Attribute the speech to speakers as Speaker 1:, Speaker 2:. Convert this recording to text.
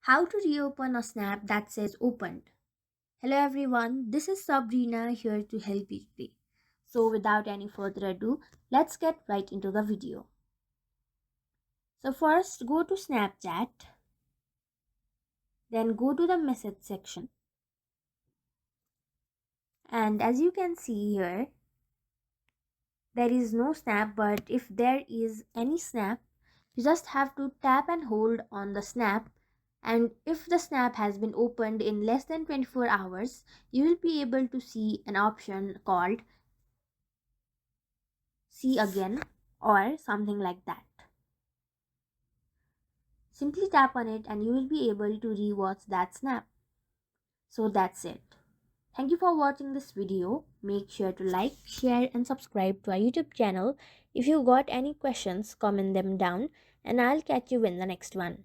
Speaker 1: How to reopen a snap that says opened. Hello everyone, this is Sabrina here to help you today. So without any further ado, let's get right into the video. So first go to Snapchat, then go to the message section. And as you can see here, there is no snap, but if there is any snap, you just have to tap and hold on the snap, and if the snap has been opened in less than 24 hours, you will be able to see an option called see again or something like that. Simply tap on it and you will be able to rewatch that snap. So that's it. Thank you for watching this video. Make sure to like, share and subscribe to our YouTube channel. If you got any questions, comment them down and I'll catch you in the next one.